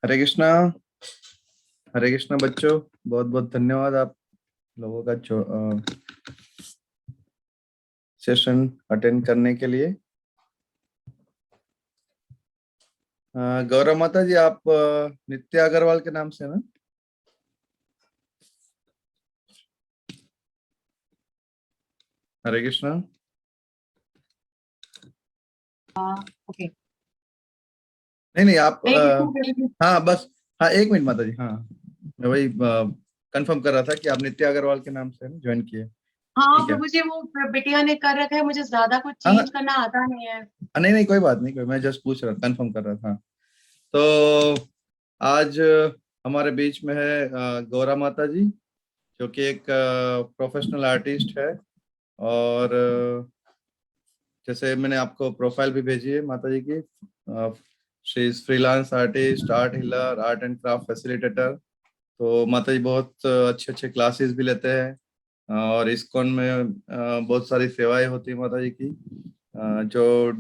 हरे कृष्णा। हरे कृष्णा बच्चों, बहुत बहुत धन्यवाद आप लोगों का सेशन अटेंड करने के लिए। गौरव माता जी, आप नित्या अग्रवाल के नाम से ना? हरे कृष्णा। ओके। नहीं नहीं, आप हाँ बस, हाँ एक मिनट माता जी। हाँ, मैं वही कंफर्म कर रहा था कि आप नित्या अग्रवाल के नाम से ज्वाइन किए। हाँ ठीक है। प्रभु जी, वो बिटिया ने कर रखा है, मुझे ज्यादा कुछ हाँ चेंज करना आता नहीं है। नहीं नहीं, कोई बात नहीं, मैं जस्ट पूछ रहा, कंफर्म कर रहा था। तो आज हमारे बीच में है गौरा माता जी, जो कि एक प्रोफेशनल आर्टिस्ट है। और जैसे मैंने आपको प्रोफाइल भी भेजी है माता जी की, she is freelance artist, art healer, art and craft facilitator. तो माता जी बहुत अच्छे अच्छे क्लासेस भी लेते हैं, और इस्कॉन में बहुत सारी सेवाएं होती है माता जी की। जो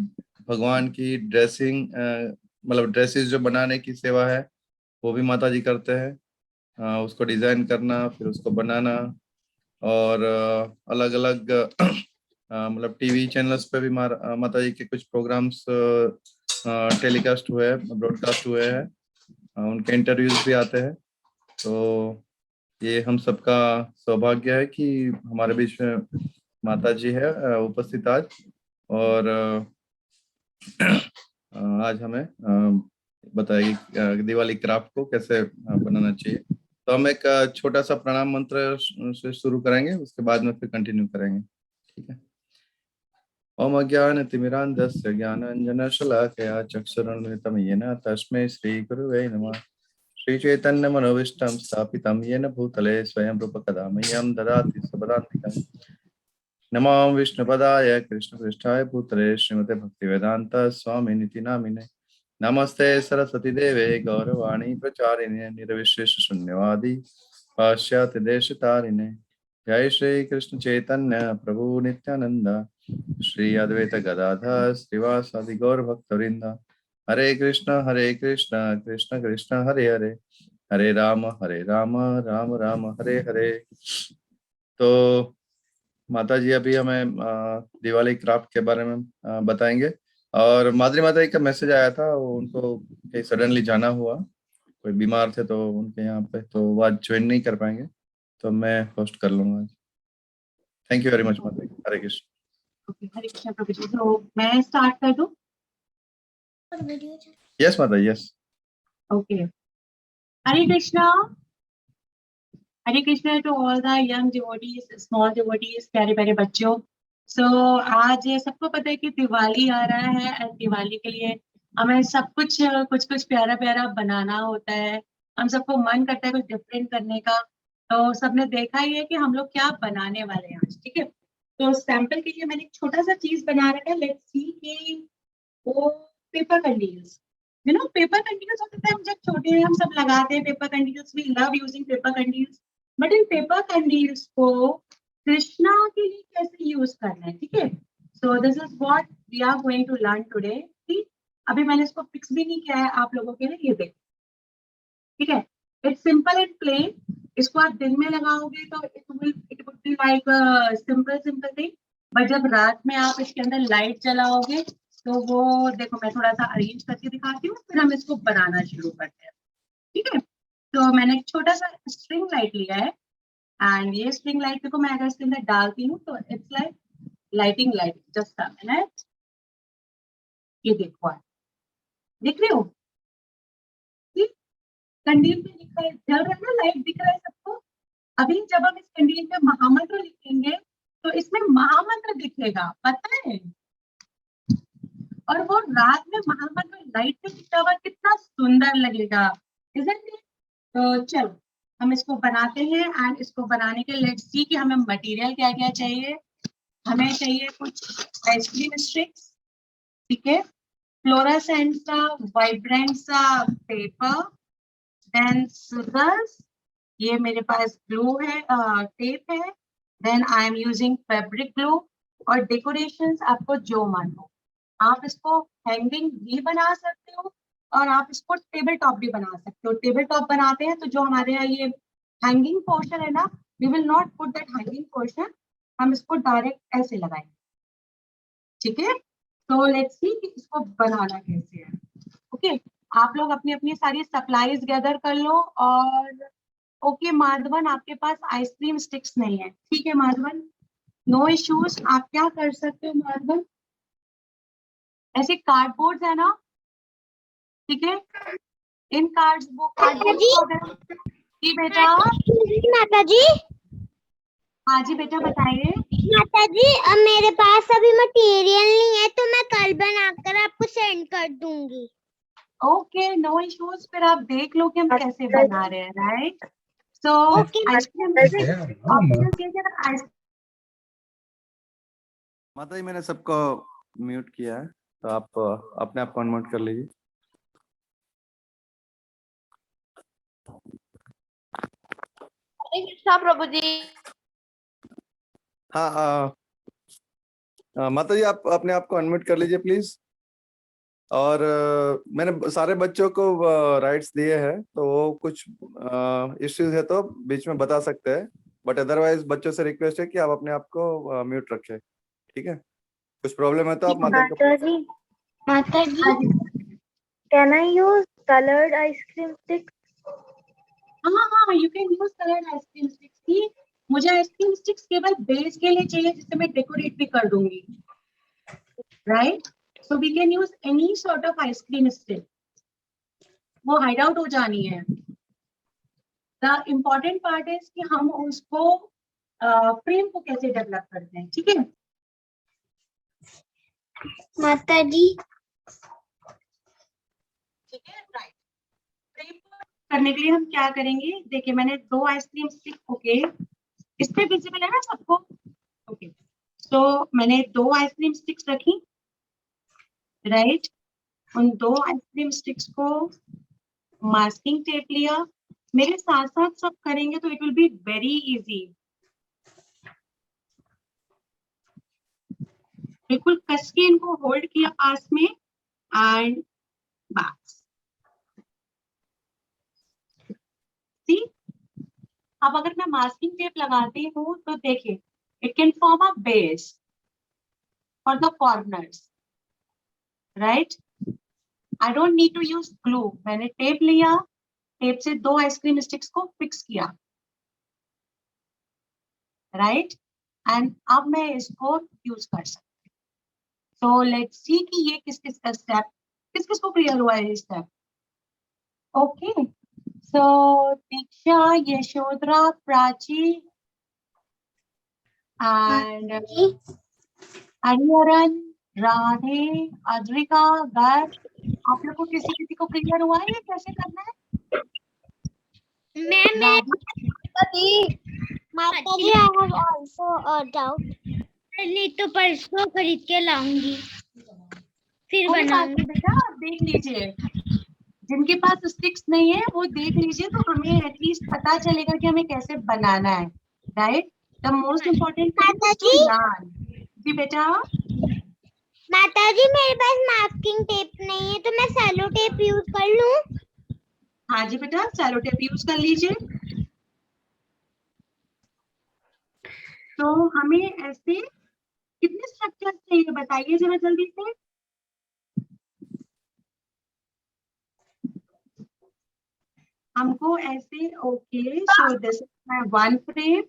भगवान की ड्रेसिंग, मतलब ड्रेसेस जो बनाने की सेवा है, वो भी माता जी करते हैं। उसको डिजाइन करना, फिर उसको बनाना, और अलग अलग मतलब टीवी चैनल्स पे भी माता जी के कुछ प्रोग्राम्स टेलीकास्ट हुए हैं, ब्रॉडकास्ट हुए हैं। उनके इंटरव्यूज भी आते हैं। तो ये हम सबका सौभाग्य है कि हमारे बीच में माता जी है उपस्थित आज। और आज हमें बताएगी दिवाली क्राफ्ट को कैसे बनाना चाहिए। तो हम एक छोटा सा प्रणाम मंत्र से शुरू करेंगे, उसके बाद में फिर कंटिन्यू करेंगे। ठीक है। ओम अज्ञानतिमिरान्धस्य ज्ञानाञ्जनशलाकया चक्षुरुन्मिलितं येन तस्मै श्रीगुरुवे नमः। श्रीचैतन्यमनोभीष्टं स्थापितं येन भूतले स्वयं रूप कदा मह्यं ददाति स्वपदान्तिकम्। नमो विष्णुपदाय कृष्णपृष्ठाय भूतले श्रीमते भक्तिवेदांत स्वामिनिति नामिने। नमस्ते सरस्वती देवे गौरवाणी प्रचारिणे निर्विशेष शून्यवादी पाश्चात्य देश तारिणे। जय श्री कृष्ण चैतन्य प्रभु नित्यानंद, श्री अद्वैत गदाधर श्रीवासादि गौर भक्तवृंद। हरे कृष्ण कृष्ण कृष्ण हरे हरे, हरे राम राम राम हरे हरे। तो माता जी अभी हमें दिवाली क्राफ्ट के बारे में बताएंगे। और माधुरी माता जी का मैसेज आया था, वो उनको कहीं सडनली जाना हुआ, कोई बीमार थे तो उनके यहाँ पे, तो वो आज ज्वाइन नहीं कर पाएंगे, तो मैं होस्ट कर लूंगा आज। थैंक यू वेरी मच माता जी। हरे कृष्ण। ओके, हरे कृष्ण प्रभु जी। तो मैं स्टार्ट कर दूं? यस माता जी, yes. Okay. Hare Krishna. Hare Krishna to all the young devotees, small devotees, प्यारे प्यारे बच्चों। सो आज सबको पता है कि दिवाली आ रहा है, और दिवाली के लिए हमें सब कुछ कुछ कुछ प्यारा प्यारा बनाना होता है। हम सबको मन करता है कुछ डिफरेंट करने का। तो सबने देखा ही है कि हम लोग क्या बनाने वाले हैं आज। ठीक है, तो सैंपल के लिए मैंने एक छोटा सा चीज बना रखा है। लेट्स सी कि वो पेपर कंडील्स, पेपर कंडील्स होते थे हम जब छोटे हैं, हम सब लगाते हैं पेपर कंडील्स। We love using paper kandils. But इन पेपर कंडील्स को कृष्णा के लिए कैसे यूज करना है, ठीक है। So this is what we are going to learn today. ठीक, अभी मैंने इसको फिक्स भी नहीं किया है आप लोगों के लिए, ये देखो। ठीक है, इट्स सिंपल एंड प्लेन। इसको आप दिन में लगाओगे तो it would be like simple simple thing. But जब रात में आप इसके अंदर लाइट जलाओगे तो वो देखो, मैं थोड़ा सा अरेंज करके दिखाती हूँ, फिर हम इसको बनाना शुरू करते हैं। ठीक है, तो मैंने एक छोटा सा स्ट्रिंग लाइट लिया है, एंड ये स्ट्रिंग लाइट को मैं अगर इसके अंदर डालती हूँ तो it's like lighting light. Just a minute, ये देखो आप देख रहे हो, कंडील पे लिखा है, जल रहा है ना, लाइट दिख रहा है सबको। अभी जब हम इस कंडील पे महामंत्र लिखेंगे तो इसमें महामंत्र दिखेगा, पता है। और वो रात में महामंत्र लाइट पे लिखा हुआ कितना सुंदर लगेगा, isn't it? तो चलो हम इसको बनाते हैं, एंड इसको बनाने के लिए लेट्स सी कि हमें मटेरियल क्या क्या चाहिए। हमें चाहिए कुछ आइसक्रीम स्टिक्स, ठीक है, फ्लोरेसेंट सा वाइब्रेंट सा पेपर, देन सिजर्स, ये मेरे पास ग्लू है, टेप है, then I am using fabric glue, और डेकोरेशंस आपको जो मन हो। आप इसको हैंगिंग भी बना सकते हो और आप इसको टेबल टॉप भी बना सकते हो। टेबल टॉप बनाते हैं तो जो हमारे यहाँ ये हैंगिंग पोर्शन है ना, we will not put that hanging portion, हम इसको डायरेक्ट ऐसे लगाएंगे, ठीक है। तो लेट्स सी कि इसको बनाना कैसे है। ओके, आप लोग अपनी अपनी सारी सप्लाईज गैदर कर लो। और ओके माधवन, आपके पास आइसक्रीम स्टिक्स नहीं है, ठीक है माधवन, नो इश्यूज। आप क्या कर सकते हो माधवन, ऐसे कार्डबोर्ड है ना, ठीक है, इन कार्ड्स वो कार्डबोर्ड जी को अगर, जी बेटा, माता जी, हाँ जी बेटा बताइए। माता जी अब मेरे पास अभी मटेरियल नहीं है तो मैं कल बनाकर आपको सेंड कर दूंगी। ओके नो इश्यूज, फिर आप देख लो कि हम कैसे बना रहे हैं, right. So okay ice cream option ये है, आइस माता जी मैंने सबको म्यूट किया है, तो आप अपने आप को अनम्यूट कर लीजिए। हरे कृष्णा प्रभु जी। हाँ माता जी आप अपने आप को अनम्यूट कर लीजिए प्लीज। और मैंने सारे बच्चों को राइट्स दिए हैं, तो वो कुछ इश्यूज है तो बीच में बता सकते हैं, बट अदरवाइज बच्चों से रिक्वेस्ट है कि आप अपने आप को म्यूट रखें, ठीक है। कुछ प्रॉब्लम है तो आप माता जी को। माता जी हाँ जी, can I use coloured ice cream stick? हाँ हाँ, you can use coloured ice cream sticks की। मुझे आइसक्रीम स्टिक्स केवल बेस के लिए चाहिए, जिससे मैं डेकोरेट भी कर दूंगी, right. So we can use any sort of ice cream stick, वो हाइड आउट हो जानी है। द इम्पोर्टेंट पार्ट इज कि हम उसको फ्रेम को कैसे डेवलप करते हैं, ठीक है। माता जी ठीक है, राइट। फ्रेम करने के लिए हम क्या करेंगे, देखिए मैंने 2 आइसक्रीम स्टिक, ओके, इस पे विजिबल है ना सबको, ओके। तो मैंने 2 आइसक्रीम स्टिक्स रखी, राइट। उन 2 आइसक्रीम स्टिक्स को मास्किंग टेप लिया, मेरे साथ साथ सब करेंगे तो it will be very easy. बिल्कुल कस के इनको होल्ड किया पास में, एंड बस सी। अब अगर मैं मास्किंग टेप लगाती हूँ तो देखिए, it can form a base for the corners, right. I don't need to use glue, मैंने टेप लिया, टेप से 2 आइसक्रीम स्टिक्स को फिक्स किया, राइट। एंड अब मैं इसको यूज कर सकती हूँ। सो लेट्स सी कि ये किस किस का स्टेप, किस किस को क्लियर हुआ है ये step. Okay, so Diksha, Yashodhara, Prachi and Hariharan, Radhe, Adrika, Garg, आप लोग को किसी किसी को क्लियर हुआ है ये कैसे करना है? मैं राधे, माता जी I have also a doubt. नहीं तो परसों खरीद के लाऊंगी फिर कोई बात बनाऊंगी। नहीं बेटा, आप देख लीजिए, जिनके पास स्टिक्स नहीं है वो देख लीजिए, तो हमें एटलीस्ट पता चलेगा कि हमें कैसे बनाना है, right. The most important thing माता इज टू जी लर्न। जी बेटा, माता जी मेरे पास मास्किंग टेप नहीं है तो मैं सेलो टेप यूज कर लूं? हाँ जी बेटा, सेलो टेप यूज कर लीजिए। तो हमें ऐसे कितने स्ट्रक्चर चाहिए बताइए जरा जल्दी से। हमको ऐसे, okay, so this is my 1 frame,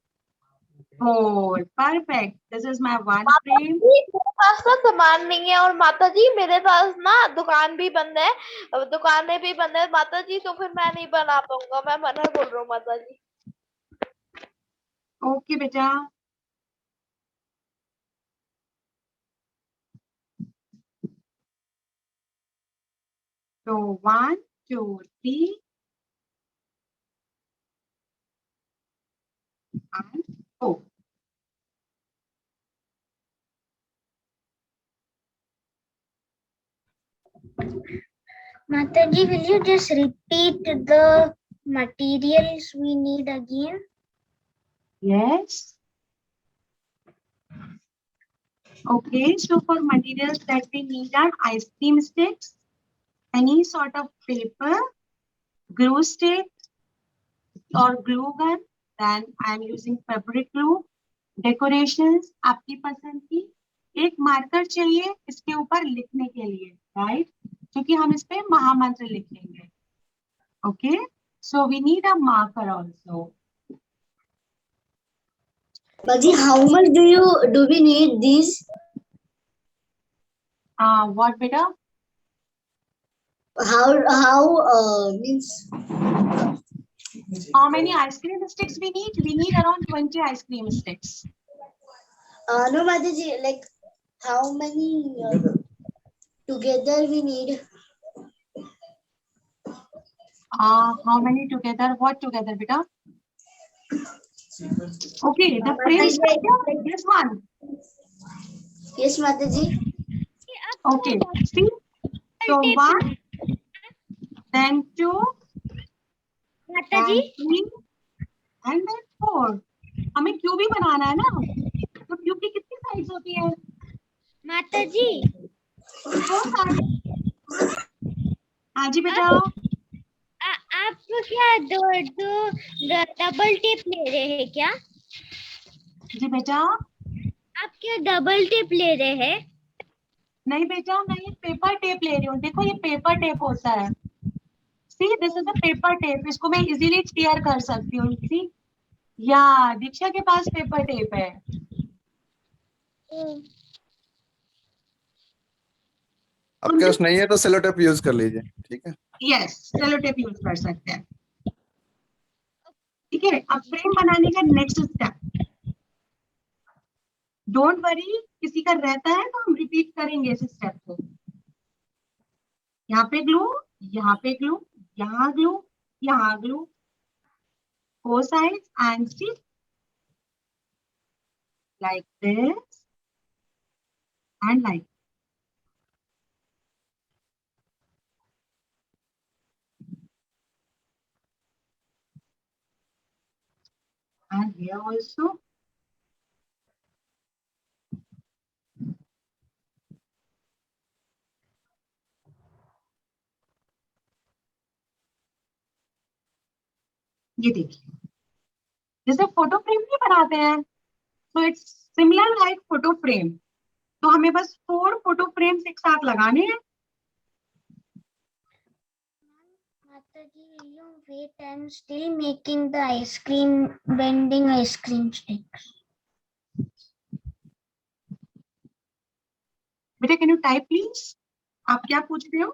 four, perfect, this is my 1 माता फ्रेम। जी मेरे पास ना सामान नहीं है, और माता जी मेरे पास ना दुकान भी बंद है, दुकानें भी बंद है माता जी, तो फिर मैं नहीं बना पाऊंगा, मैं मना बोल रहा हूँ माता जी। ओके बेटा, तो 1 2 3 and 4। Mata ji, will you just repeat the materials we need again? Yes. Okay, so for materials that we need are ice cream sticks, any sort of paper, glue stick or glue gun. Then I am using fabric glue. Decorations आपकी पसंद की. एक marker चाहिए इसके ऊपर लिखने के लिए, राइट? क्योंकि हम इस पे महामंत्र लिखेंगे. Okay, so we need a marker also. Baji, how much do we need these? What beta? How means How many ice cream sticks we need? We need around 20 ice cream sticks. no Mataji, like how many together we need? How many together? What together, beta? Okay, the frame structure, this one. Yes, Mataji. Okay, see? So 1, then 2, then Mataji, 3, and then 4. हमें cube ही बनाना है ना? तो cube की कितनी size होती है? Mataji. 4 size. हाँ जी बेटा. आप क्या दो डबल टेप ले रहे हैं क्या? जी बेटा. आप क्या डबल टेप ले रहे हैं? नहीं बेटा, मैं ये पेपर टेप ले रही हूँ. देखो ये पेपर टेप होता है. See this is a paper tape. इसको मैं इजीली टीयर कर सकती हूँ. सी या दीक्षा के पास पेपर टेप है. आपके पास नहीं है तो सेलो टेप यूज कर लीजिए. ठीक है. यस, सेलो टेप यूज कर सकते हैं. ठीक है. अब फ्रेम बनाने का नेक्स्ट स्टेप. डोंट वरी, किसी का रहता है तो हम रिपीट करेंगे इस स्टेप को. यहाँ पे ग्लू, यहाँ पे ग्लू, यहाँ ग्लू, यहाँ glue, 4 sides and stick like this and like. And here also. ये देखिए, जैसे फोटो फ्रेम नहीं बनाते हैं, तो it's similar like photo frame. तो हमें बस 4 फोटो फ्रेम्स एक साथ लगाने हैं. Mataji, you wait, I'm still making the ice cream, vending ice cream sticks. बेटा कैन यू टाइप प्लीज? आप क्या पूछ रहे हो?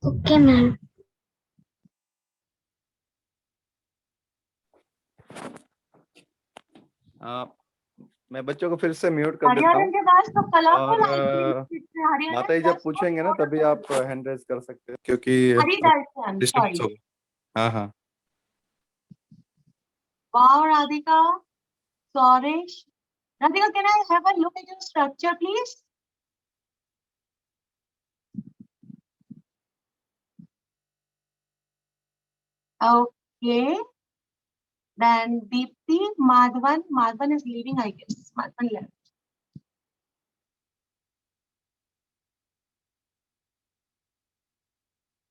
Okay, ma'am. मैं बच्चों को फिर से म्यूट कर देता हरियाणा हूँ. के पास तो कलरफुल और, आइसक्रीम स्टिक्स है. हरियाणा माता जी के जब पास पूछेंगे ना तभी आप हैंड रेज कर सकते हैं क्योंकि हरी दर्शन, डिस्टर्ब सॉरी. होगा. हाँ हाँ. Wow, Radhika, Suresh. Radhika, can I have a look at your structure, please? Okay. Then Deepthi, Madhavan is leaving, I guess. Madhavan left.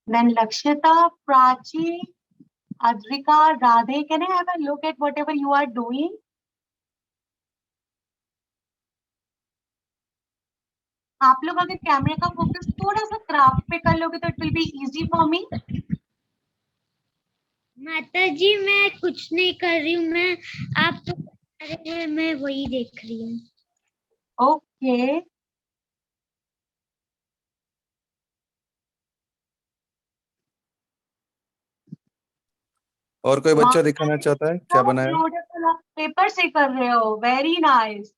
Then Lakshita, Prachi, Adrika, Radhe, can I have a look at whatever you are doing? आप लोग अगर कैमरे का focus थोड़ा सा craft पे कर लोगे तो it will be easy for me. माताजी, मैं कुछ नहीं कर रही हूँ. मैं आप तो कर रहे हैं, मैं वही देख रही हूँ. ओके. और कोई बच्चा दिखाना चाहता है क्या बनाया? ब्यूटीफुल. आप पेपर से कर रहे हो. Very nice.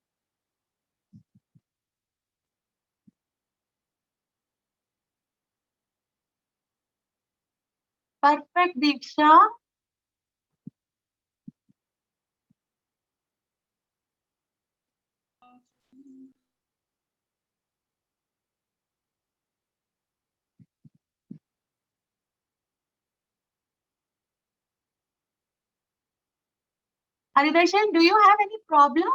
Perfect Diksha. Haridarshan, do you have any problem?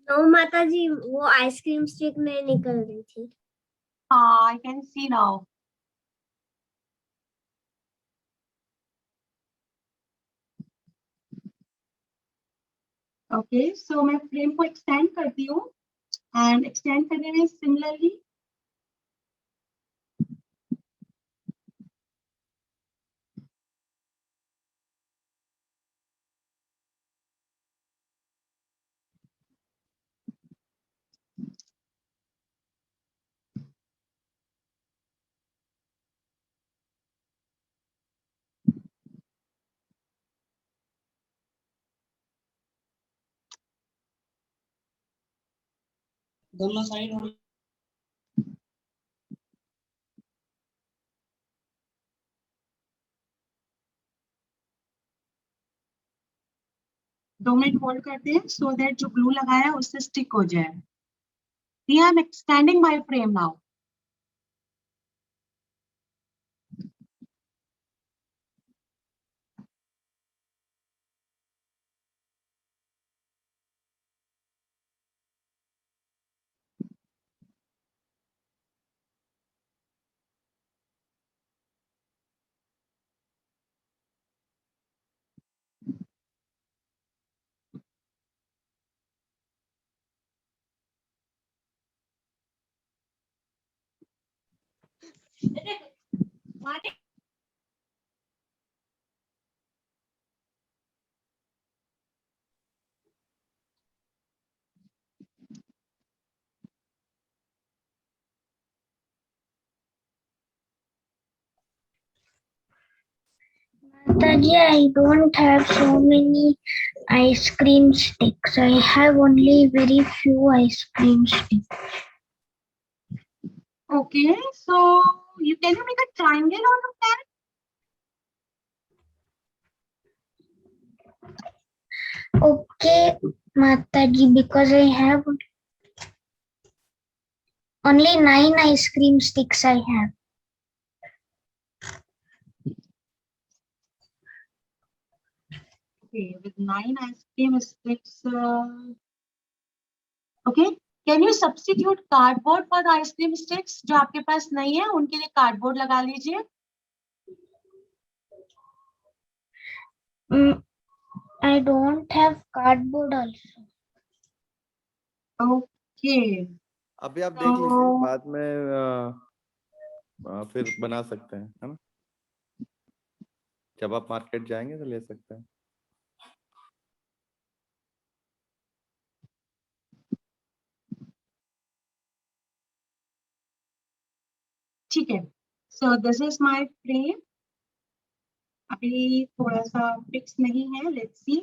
No माता जी, वो आइसक्रीम स्टिक नहीं निकल रही थी। हाँ, I can see now. Okay, so मैं फ्रेम को एक्सटेंड करती हूँ एंड एक्सटेंड करने में सिमिलरली दोनों साइड हो 2 मिनट होल्ड करते हैं सो दैट जो ग्लू लगाया है उससे स्टिक हो जाए। I am extending my frame now. Mataji, I don't have so many ice cream sticks. I have only very few ice cream sticks. Okay, so can you make a triangle out of that? Okay, Mataji, because I have only 9 ice cream sticks I have. Okay, with 9 ice cream sticks. Okay, can you substitute cardboard for the ice cream sticks? जो आपके पास नहीं है उनके लिए cardboard लगा लीजिए। I don't have cardboard also. Okay. अभी आप देख लीजिए, बाद में फिर बना सकते हैं, है ना? जब आप मार्केट जाएंगे तो ले सकते हैं। ठीक है, so this is my frame. अभी थोड़ा सा फिक्स नहीं है, let's see.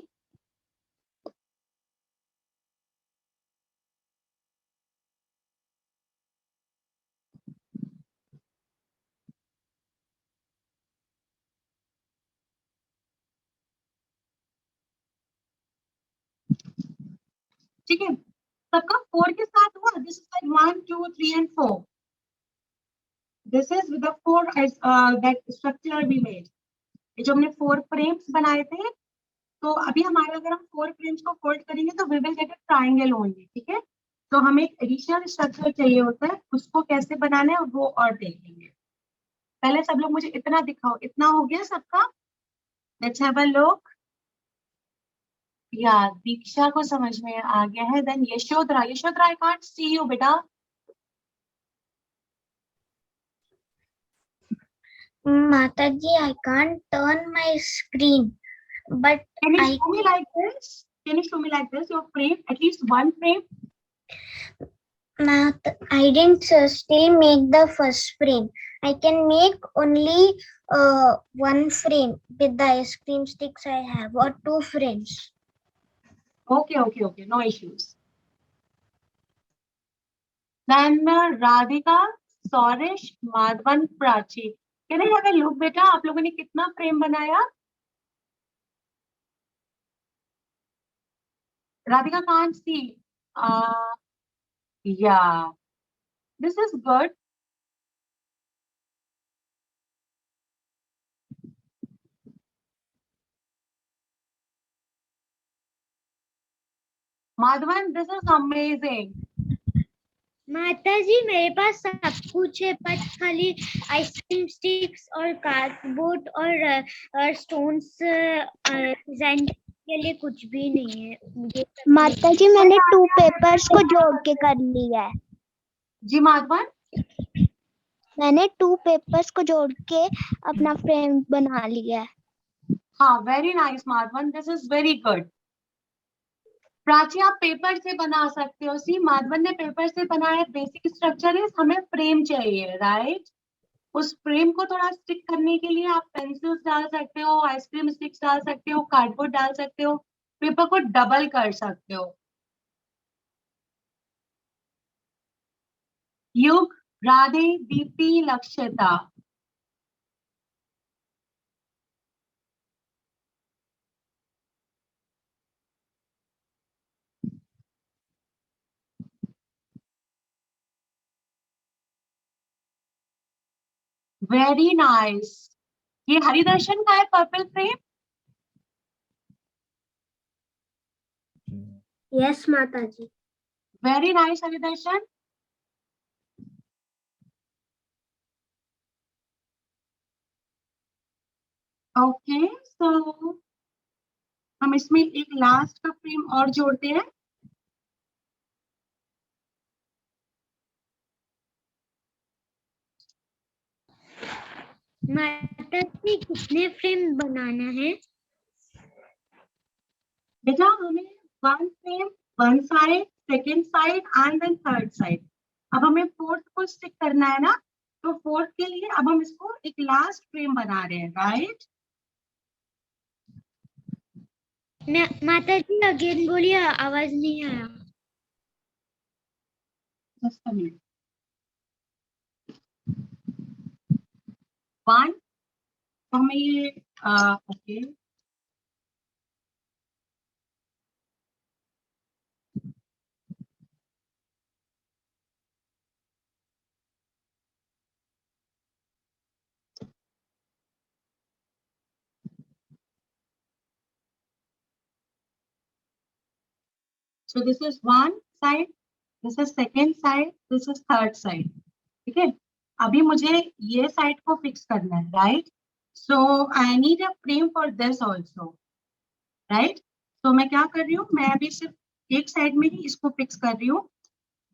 ठीक है, सबका 4 के साथ हुआ। This is like 1 2 3 and 4. This is with the 4 that structure we made. ये जो हमने 4 फ्रेम्स बनाए थे, तो अभी हमारे अगर हम 4 फ्रेम्स को फोल्ड करेंगे तो we will get a triangle only. ठीक है, तो हमें एक एडिशनल स्ट्रक्चर चाहिए होता है, उसको कैसे बनाना है वो और देखेंगे। पहले सब लोग मुझे इतना दिखाओ, इतना हो गया सबका? Let's have a look. या दीक्षा को समझ में आ गया है। Then Yashodhara, Yashodhara I can't see you बेटा। Mataji, I can't turn my screen, but Can you I show me like this? Can you show me like this? Your frame, at least one frame. I didn't still make the first frame. I can make only one frame with the ice cream sticks I have, or 2 frames. Okay, okay, okay. No issues. Then Radhika, Saurish, Madhavan, Prachi. Can I have a look बेटा? आप लोगों ने कितना frame बनाया? Radhika can't see. Yeah, this is good. Madhavan, this is amazing. माता जी मेरे पास सब कुछ है, पर खाली आइसक्रीम स्टिक्स और कार्डबोर्ड और स्टोन्स डिजाइन के लिए कुछ भी नहीं है मुझे। माता जी मैंने 2 पेपर्स को जोड़ के कर लिया है। जी माधवन, मैंने 2 पेपर्स को जोड़ के अपना फ्रेम बना लिया है। हाँ, very nice Madhavan, this is very good. Prachi, आप पेपर से बना सकते हो। सी, माधवन ने पेपर से बनाया, बेसिक स्ट्रक्चर है, हमें फ्रेम चाहिए, राइट। उस फ्रेम को थोड़ा स्टिक करने के लिए आप पेंसिल्स डाल सकते हो, आइसक्रीम स्टिक्स डाल सकते हो, कार्डबोर्ड डाल सकते हो, पेपर को डबल कर सकते हो। युग, राधे, दीप्ति, लक्ष्यता। Very nice. ये हरिदर्शन का है पर्पल फ्रेम। यस माता जी। Very nice Haridarshan. Okay, so हम इसमें एक लास्ट का फ्रेम और जोड़ते हैं। माता जी कितने फ्रेम बनाना है? बेटा, हमें 1 frame, 1 side, second side and then third side. अब हमें फोर्थ को स्टिक करना है ना, तो फोर्थ के लिए अब हम इसको एक लास्ट फ्रेम बना रहे हैं, राइट। माता जी अगेन बोलिए, आवाज नहीं आया। Just a minute. 1, तो हमें ये okay, so this is one side, this is second side, this is third side, ठीक है। अभी मुझे ये साइड को फिक्स करना है, right. So I need a frame for this also, right. तो मैं क्या कर रही हूँ, मैं अभी सिर्फ एक साइड में ही इसको फिक्स कर रही हूँ।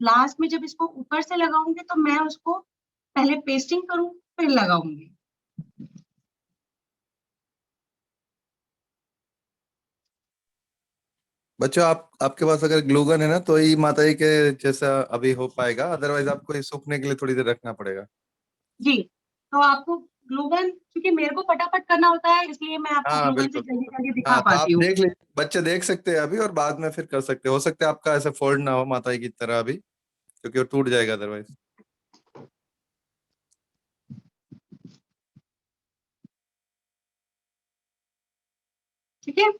लास्ट में जब इसको ऊपर से लगाऊंगी तो मैं उसको पहले पेस्टिंग करूँ फिर लगाऊंगी। बच्चों, आपके पास अगर ग्लू गन है ना तो ही माता जी के जैसा अभी हो पाएगा, अदरवाइज आपको ये सूखने के लिए थोड़ी देर रखना पड़ेगा। जी, तो आपको ग्लू गन, क्योंकि मेरे को फटाफट करना होता है इसलिए मैं आपको हाँ ग्लू गन से बिल्कुल जल्दी बिल्कुल। जल्दी दिखा हाँ, तो पाती आप हूँ। देख लीजिए, बच्चे देख सकते हैं अभी और बाद में फिर कर सकते हो सकता है आपका ऐसे फोल्ड ना हो माता जी की तरह अभी, क्योंकि वो टूट जाएगा अदरवाइज। ठीक है,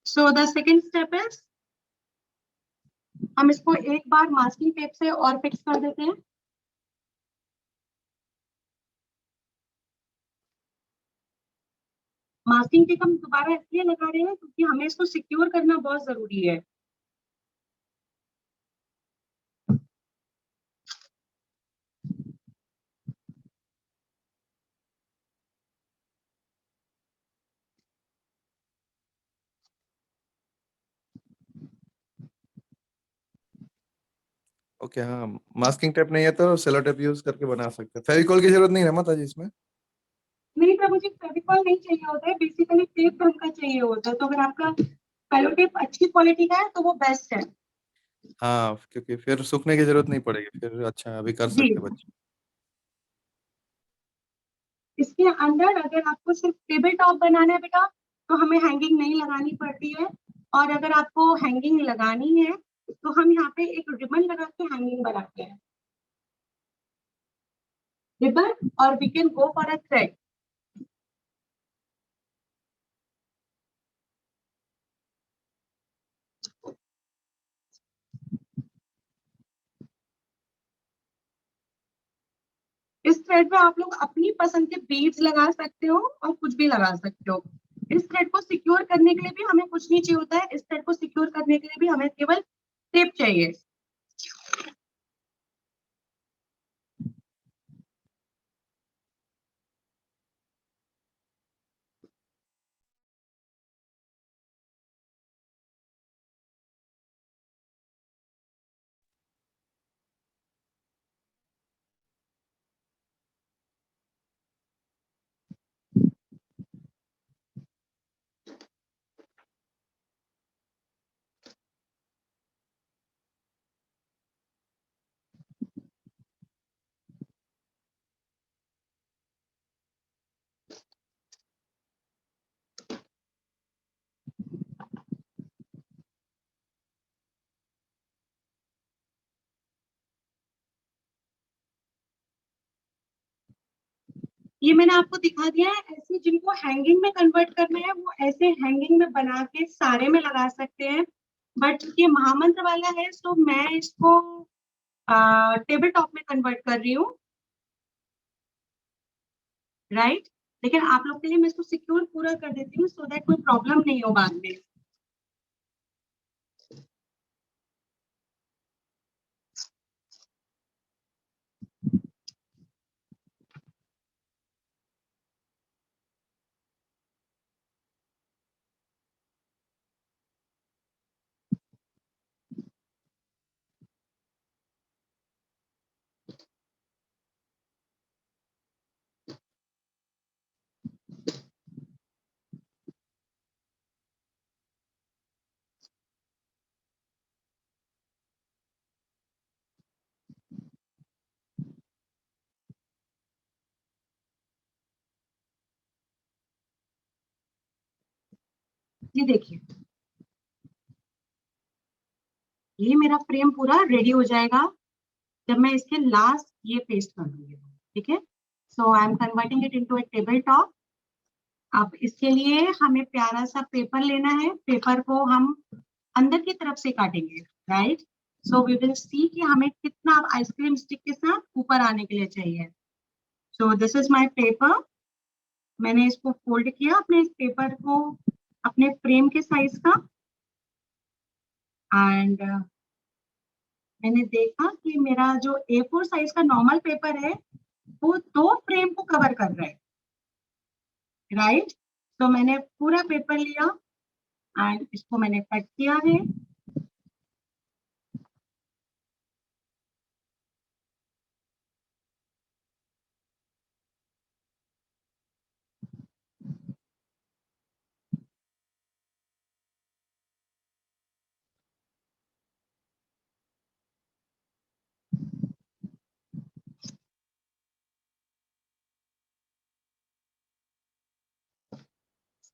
so the second step is, हम इसको एक बार मास्किंग टेप से और फिक्स कर देते हैं। मास्किंग टेप हम दोबारा इसलिए लगा रहे हैं क्योंकि हमें इसको सिक्योर करना बहुत जरूरी है। ओके, हाँ, मास्किंग टेप नहीं है तो सेलो टेप यूज करके बना सकते हैं। फेविकॉल की जरूरत नहीं है माता जी इसमें। नहीं पर मुझे फेविकॉल नहीं चाहिए होता है, बेसिकली टेप ढंग का चाहिए होता है, तो अगर आपका सेलो टेप अच्छी क्वालिटी का है तो वो बेस्ट है। हाँ, क्योंकि फिर सूखने की जरूरत नहीं पड़ेगी फिर। अच्छा, अभी कर जी, सकते हैं बच्चे। इसके अंदर अगर आपको सिर्फ टेबल टॉप बनाना है बेटा तो हमें हैंगिंग नहीं लगानी पड़ती है, और अगर आपको हैंगिंग लगानी है तो हम यहाँ पे एक रिबन लगा के हैंगिंग बनाते हैं, रिबन, और we can go for a thread. इस थ्रेड में आप लोग अपनी पसंद के बीड्स लगा सकते हो और कुछ भी लगा सकते हो। इस थ्रेड को सिक्योर करने के लिए भी हमें कुछ नहीं चाहिए होता है, इस थ्रेड को सिक्योर करने के लिए भी हमें केवल टेप चाहिए। ये मैंने आपको दिखा दिया है। ऐसे जिनको हैंगिंग में कन्वर्ट करना है वो ऐसे हैंगिंग में बना के सारे में लगा सकते हैं, बट ये महामंत्र वाला है तो मैं इसको टेबल टॉप में कन्वर्ट कर रही हूँ, राइट। लेकिन आप लोग के लिए मैं इसको सिक्योर पूरा कर देती हूँ सो दैट कोई प्रॉब्लम नहीं हो बाद में। ये देखिए, ये मेरा फ्रेम पूरा रेडी हो जाएगा जब मैं इसके लास्ट ये पेस्ट कर दूंगी, ठीक है। So I am converting it into a table top. अब इसके लिए हमें प्यारा सा पेपर लेना है, पेपर को हम अंदर की तरफ से काटेंगे, right. So we will see कि हमें कितना आइसक्रीम स्टिक के साथ ऊपर आने के लिए चाहिए। सो दिस इज माय पेपर। मैंने इसको फोल्ड किया अपने इस पेपर को अपने फ्रेम के साइज का, एंड मैंने देखा कि मेरा जो A4 साइज का नॉर्मल पेपर है वो 2 फ्रेम को कवर कर रहा है, राइट। तो मैंने पूरा पेपर लिया एंड इसको मैंने कट किया है।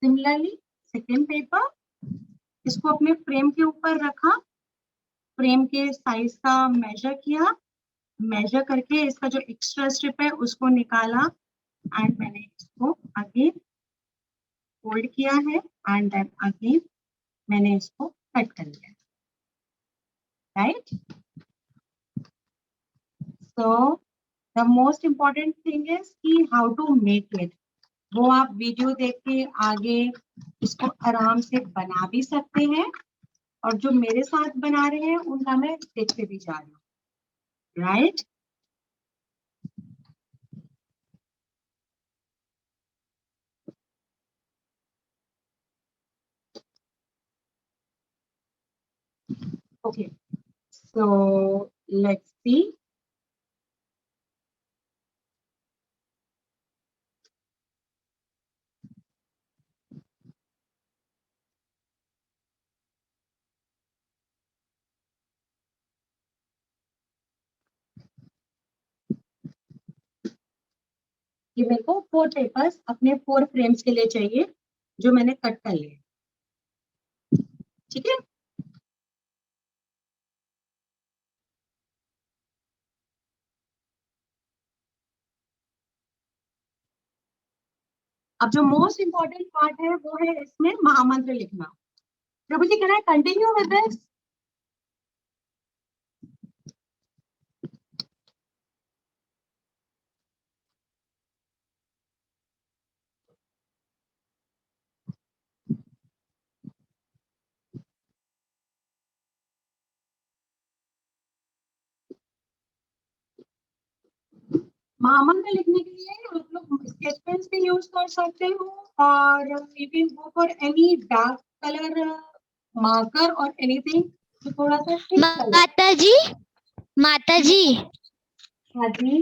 सिमिलरली सेकेंड पेपर, इसको अपने फ्रेम के ऊपर रखा, फ्रेम के साइज का मेजर किया, मेजर करके इसका जो एक्स्ट्रा स्ट्रिप है उसको निकाला एंड मैंने इसको अगेन फोल्ड किया है एंड देन अगेन मैंने इसको कट कर लिया, right. So the most important thing is कि हाउ टू मेक इट, वो आप वीडियो देख के आगे इसको आराम से बना भी सकते हैं, और जो मेरे साथ बना रहे हैं उनका मैं देखते भी जा रही हूँ, right. Okay, so let's see. ये मेरे को 4 पेपर्स अपने 4 फ्रेम्स के लिए चाहिए जो मैंने कट कर लिए, ठीक है। अब जो मोस्ट इम्पोर्टेंट पार्ट है वो है इसमें महामंत्र लिखना। प्रभु जी, can I continue with this? महामंत्र लिखने के लिए आप लोग स्केच पेन्स भी यूज कर सकते हो और you can go for any dark colour marker और एनीथिंग जो थोड़ा सा थिक कलर। माता जी हाँ जी,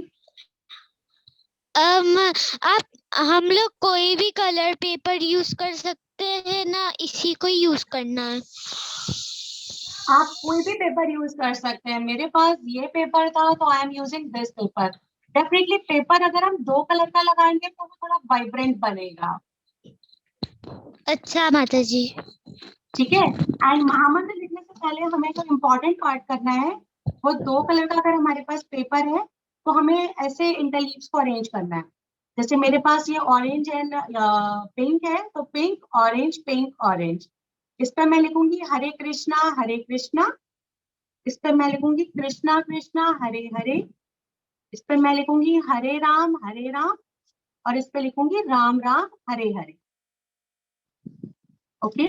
आप हम लोग कोई भी कलर पेपर यूज कर सकते हैं ना, इसी को यूज करना है? आप कोई भी पेपर यूज कर सकते हैं। मेरे पास ये पेपर था तो आई am using this paper. Definitely paper अगर हम 2 कलर का लगाएंगे तो वो थोड़ा वाइब्रेंट बनेगा। अच्छा माता जी। ठीक है। एंड महामंत्र लिखने से पहले हमें जो इम्पोर्टेंट पार्ट करना है वो 2 कलर का अगर हमारे पास पेपर है तो हमें ऐसे इंटरलीव्स को अरेंज करना है। जैसे मेरे पास ये ऑरेंज एंड पिंक है तो पिंक ऑरेंज। इस पर मैं लिखूंगी हरे कृष्णा। इस पर मैं लिखूंगी कृष्णा कृष्णा हरे हरे। इस पर मैं लिखूंगी हरे राम और इस पर लिखूंगी राम राम हरे हरे। ओके,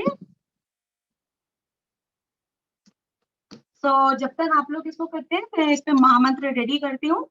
सो जब तक आप लोग इसको करते हैं मैं इस पे महामंत्र रेडी करती हूँ।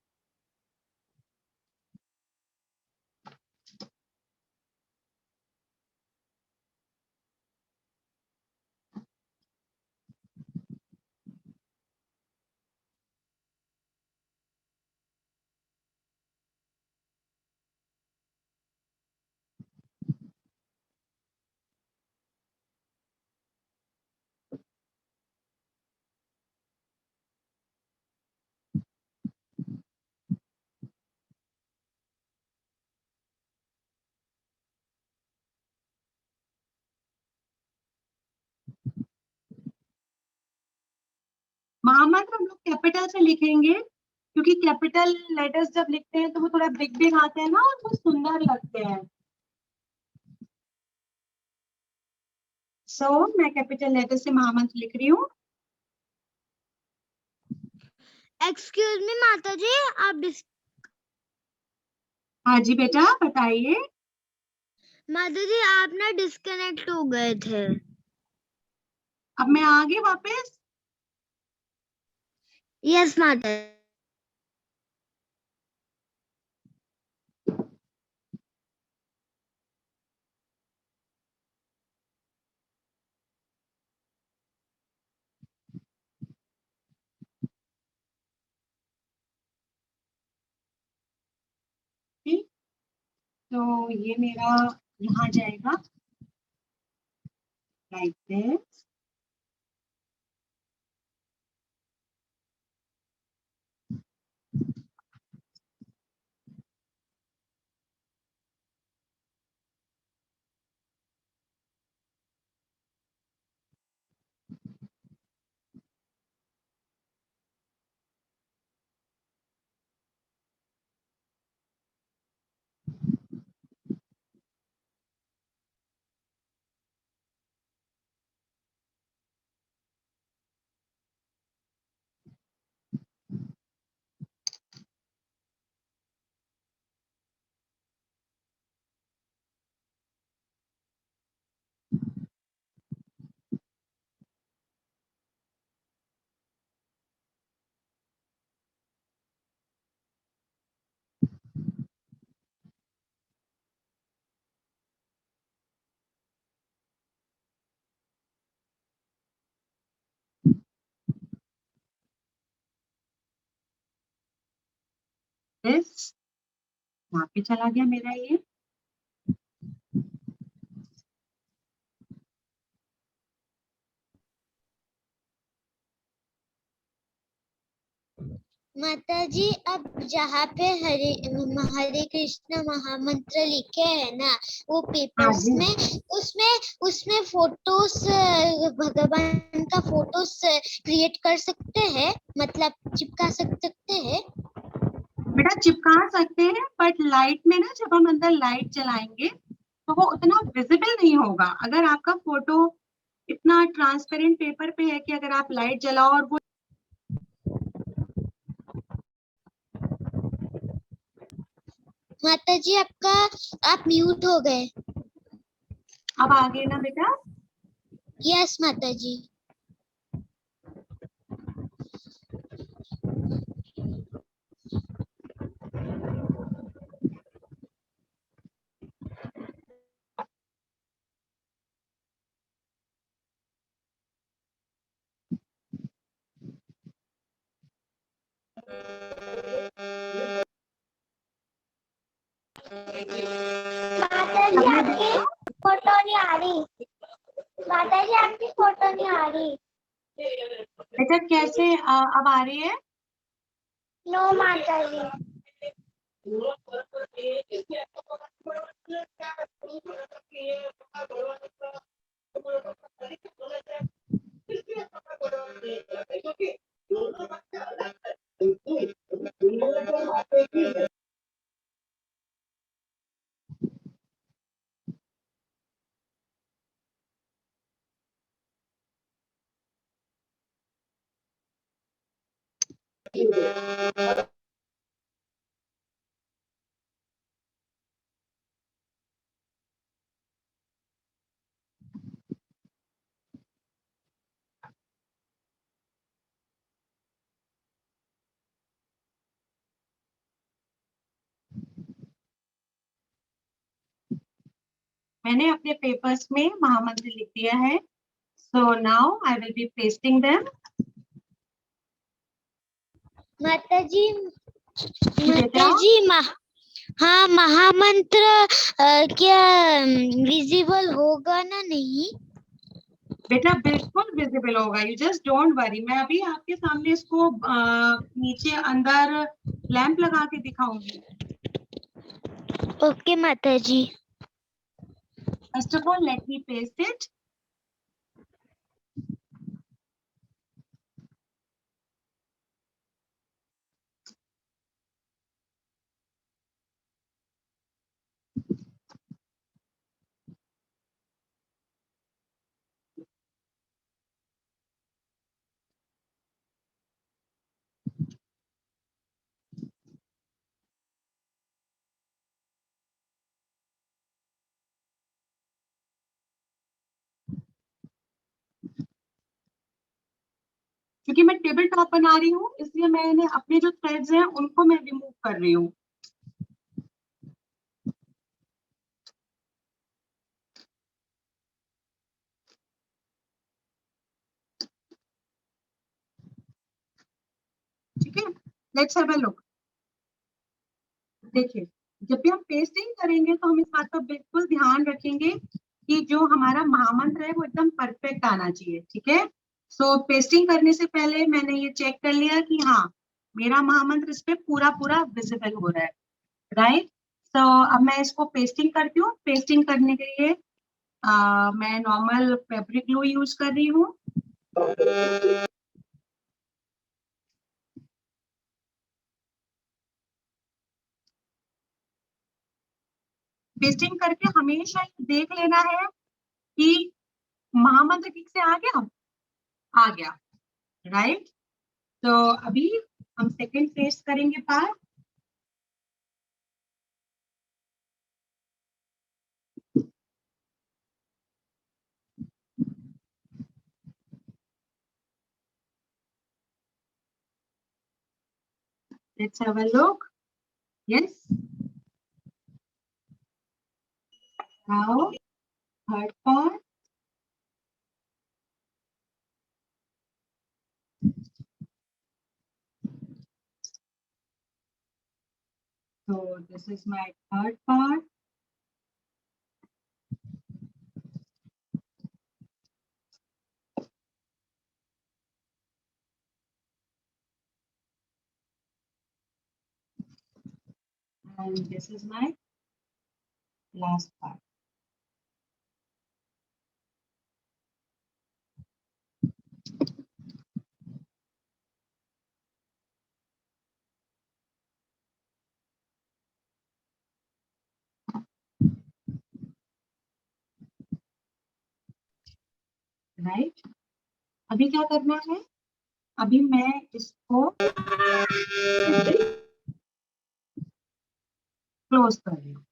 महामंत्र हम लोग कैपिटल से लिखेंगे क्योंकि कैपिटल लेटर्स जब लिखते हैं तो वो थोड़ा बिग बिग आते हैं ना और वो सुंदर लगते हैं। सो मैं कैपिटल लेटर से महामंत्र लिख रही हूँ। एक्सक्यूज मी माता जी, आप हाँ जी बेटा बताइए। माता जी आप ना डिस्कनेक्ट हो गए थे। अब मैं आ गई वापस। यस माता। ठीक, तो ये मेरा यहाँ जाएगा लाइक दिस। दिस वहां पे चला गया मेरा ये। माता जी अब जहाँ पे हरे कृष्ण महामंत्र लिखे हैं ना वो हाँ पेपर्स जी, में, उसमें उसमें फोटोस, भगवान का फोटोस क्रिएट कर सकते हैं, मतलब चिपका सकते हैं। बेटा चिपका सकते हैं बट लाइट में ना जब हम अंदर लाइट चलाएंगे तो वो उतना विजिबल नहीं होगा। अगर आपका फोटो इतना ट्रांसपेरेंट पेपर पे है कि अगर आप लाइट जलाओ और वो। माता जी आप म्यूट हो गए। अब आ गए ना बेटा। यस माता जी। माताजी आपकी फोटो नहीं आ रही। माताजी आपकी फोटो नहीं आ रही। बेटा कैसे अब आ रही है? नो माताजी। मैंने अपने पेपर्स में महामंत्र लिख दिया है। So now I will be pasting them. माताजी बेटा हाँ महामंत्र क्या विजिबल होगा ना? नहीं बेटा बिल्कुल विजिबल होगा, यू जस्ट डोंट वरी। मैं अभी आपके सामने इसको नीचे अंदर लैंप लगा के दिखाऊंगी। ओके माताजी। First of all let me paste it. क्योंकि मैं टेबल टॉप बना रही हूँ इसलिए मैंने अपने जो थ्रेड्स हैं उनको मैं रिमूव कर रही हूँ। ठीक है, लेट्स हैव अ लुक। देखिए, जब भी हम पेस्टिंग करेंगे तो हम इस बात का बिल्कुल ध्यान रखेंगे कि जो हमारा महामंत्र है वो एकदम परफेक्ट आना चाहिए। ठीक है, सो पेस्टिंग करने से पहले मैंने ये चेक कर लिया कि हाँ मेरा महामंत्र इस पे पूरा पूरा विजिबल हो रहा है। राइट, तो अब मैं इसको पेस्टिंग करती हूँ। पेस्टिंग करने के लिए मैं नॉर्मल फैब्रिक ग्लू यूज कर रही हूँ। पेस्टिंग करके हमेशा देख लेना है कि महामंत्र ठीक से आ गया। आ गया, राइट। तो अभी हम सेकंड पेस्ट करेंगे part. Let's have a look. Yes. Now, third part. So this is my third part. And this is my last part. Right. अभी क्या करना है? अभी मैं इसको क्लोज कर रही हूँ।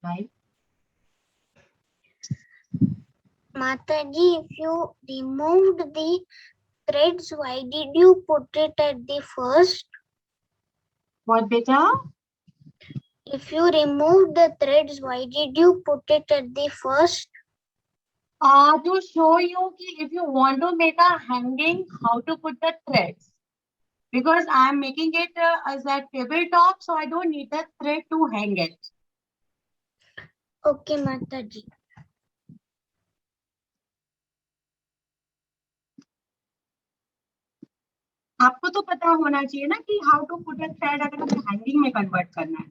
Right. Mataji, if you removed the threads, why did you put it at the first? What beta? If you removed the threads, why did you put it at the first? To show you कि if you want to make a hanging, how to put the threads. because I am making it as a tabletop, so I don't need the thread to hang it. Okay, Mataji. आपको तो पता होना चाहिए ना कि how to put a thread अगर हमें hanging में कन्वर्ट करना है.